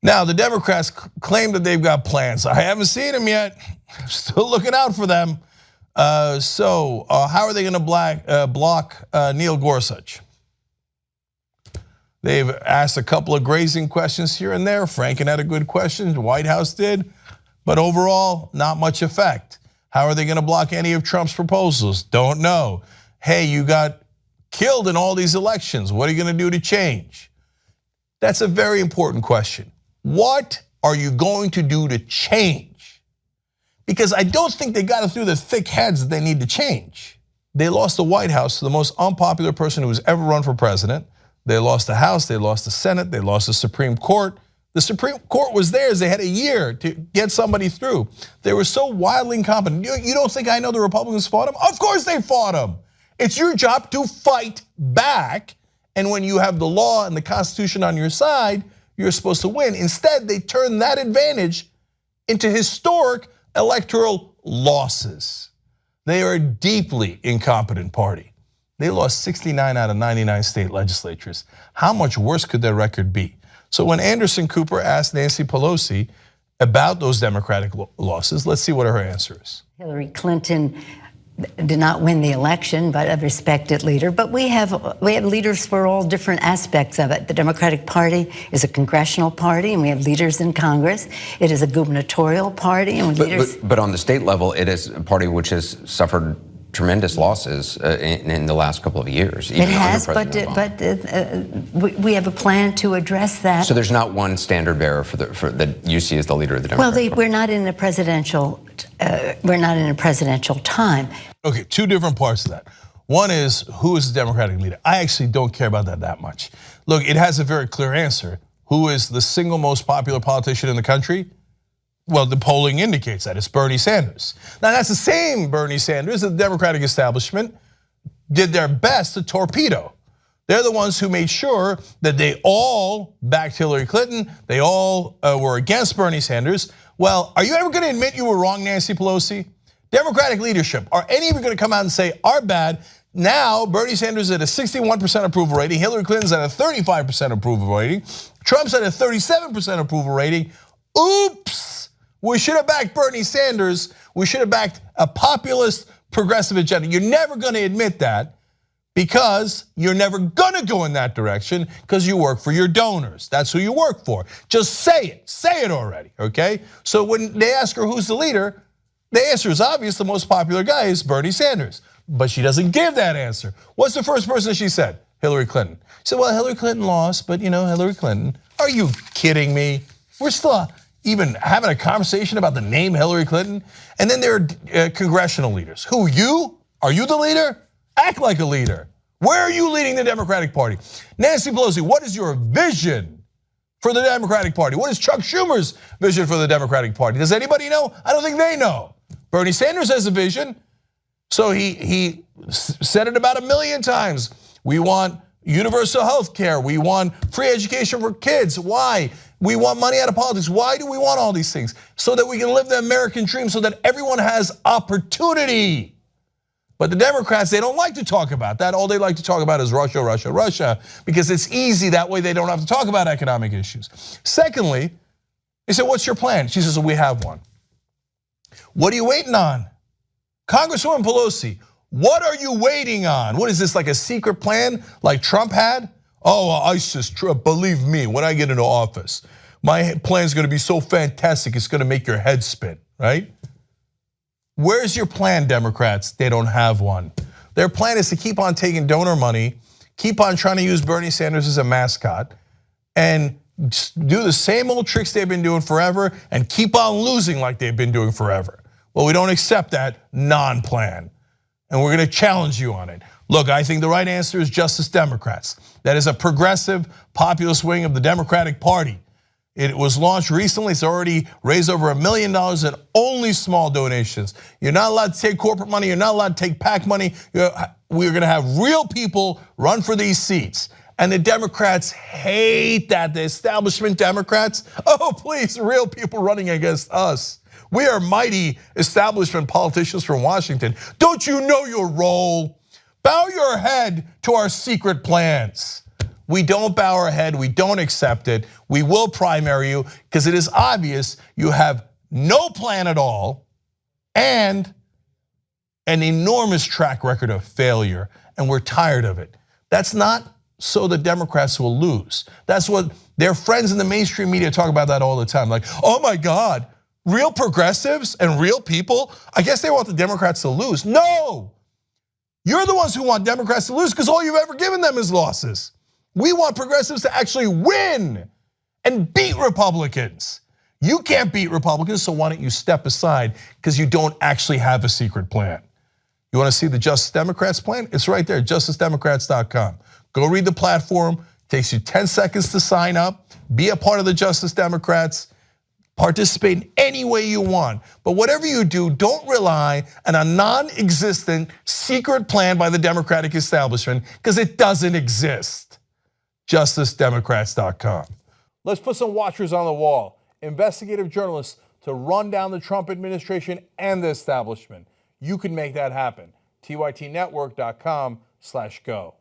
Now, the Democrats claim that they've got plans. I haven't seen them yet. Still looking out for them. So how are they going to block Neil Gorsuch? They've asked a couple of grazing questions here and there. Franken had a good question, the White House did. But overall, not much effect. How are they going to block any of Trump's proposals? Don't know. Hey, you got killed in all these elections. What are you going to do to change? That's a very important question. What are you going to do to change? Because I don't think they got it through the thick heads that they need to change. They lost the White House to the most unpopular person who's ever run for president. They lost the House, they lost the Senate, they lost the Supreme Court. The Supreme Court was theirs. They had a year to get somebody through. They were so wildly incompetent. You don't think I know the Republicans fought them? Of course they fought them. It's your job to fight back. And when you have the law and the Constitution on your side, you're supposed to win. Instead, they turned that advantage into historic electoral losses. They are a deeply incompetent party. They lost 69 out of 99 state legislatures. How much worse could their record be? So when Anderson Cooper asked Nancy Pelosi about those Democratic losses, let's see what her answer is. Hillary Clinton did not win the election, but a respected leader. But we have leaders for all different aspects of it. The Democratic Party is a congressional party, and we have leaders in Congress. It is a gubernatorial party, and leaders. But on the state level, it is a party which has suffered tremendous losses in the last couple of years. It has, but we have a plan to address that. So there's not one standard bearer that you see as the leader of the Democratic Party. We're not in a presidential. We're not in a presidential time. Okay, two different parts of that. One is, who is the Democratic leader? I actually don't care about that much. Look, it has a very clear answer. Who is the single most popular politician in the country? Well, the polling indicates that. It's Bernie Sanders. Now, that's the same Bernie Sanders that the Democratic establishment did their best to torpedo. They're the ones who made sure that they all backed Hillary Clinton. They all were against Bernie Sanders. Well, are you ever going to admit you were wrong, Nancy Pelosi? Democratic leadership, are any of you going to come out and say, our bad? Now, Bernie Sanders at a 61% approval rating, Hillary Clinton's at a 35% approval rating, Trump's at a 37% approval rating. Oops, we should have backed Bernie Sanders. We should have backed a populist progressive agenda. You're never going to admit that because you're never going to go in that direction because you work for your donors. That's who you work for. Just say it already, okay? So when they ask her who's the leader, the answer is obvious. The most popular guy is Bernie Sanders. But she doesn't give that answer. What's the first person she said? Hillary Clinton. She said, well, Hillary Clinton lost, but Hillary Clinton. Are you kidding me? We're still even having a conversation about the name Hillary Clinton? And then there are congressional leaders. Who, you? Are you the leader? Act like a leader. Where are you leading the Democratic Party? Nancy Pelosi, what is your vision for the Democratic Party? What is Chuck Schumer's vision for the Democratic Party? Does anybody know? I don't think they know. Bernie Sanders has a vision. So he said it about 1 million times. We want universal health care. We want free education for kids. Why? We want money out of politics. Why do we want all these things? So that we can live the American dream, so that everyone has opportunity. But the Democrats, they don't like to talk about that. All they like to talk about is Russia, Russia, Russia, because it's easy. That way they don't have to talk about economic issues. Secondly, they said, what's your plan? She says, we have one. What are you waiting on? Congresswoman Pelosi, what are you waiting on? What is this, like a secret plan like Trump had? Oh, ISIS, believe me, when I get into office, my plan is gonna be so fantastic, it's gonna make your head spin, right? Where's your plan, Democrats? They don't have one. Their plan is to keep on taking donor money, keep on trying to use Bernie Sanders as a mascot, and do the same old tricks they've been doing forever and keep on losing like they've been doing forever. Well, we don't accept that non-plan, and we're gonna challenge you on it. Look, I think the right answer is Justice Democrats. That is a progressive, populist wing of the Democratic Party. It was launched recently. It's already raised over $1 million in only small donations. You're not allowed to take corporate money. You're not allowed to take PAC money. We're gonna have real people run for these seats. And the Democrats hate that. The establishment Democrats, oh please, real people running against us. We are mighty establishment politicians from Washington. Don't you know your role? Bow your head to our secret plans. We don't bow our head. We don't accept it. We will primary you because it is obvious you have no plan at all and an enormous track record of failure, and we're tired of it. That's not so the Democrats will lose. That's what their friends in the mainstream media talk about that all the time. Like, oh my God, real progressives and real people, I guess they want the Democrats to lose. No, you're the ones who want Democrats to lose because all you've ever given them is losses. We want progressives to actually win and beat Republicans. You can't beat Republicans, so why don't you step aside because you don't actually have a secret plan. You want to see the Justice Democrats plan? It's right there, justicedemocrats.com. Go read the platform. It takes you 10 seconds to sign up. Be a part of the Justice Democrats. Participate in any way you want. But whatever you do, don't rely on a non-existent secret plan by the Democratic establishment because it doesn't exist. justicedemocrats.com. Let's put some watchers on the wall. Investigative journalists to run down the Trump administration and the establishment. You can make that happen. tytnetwork.com/go.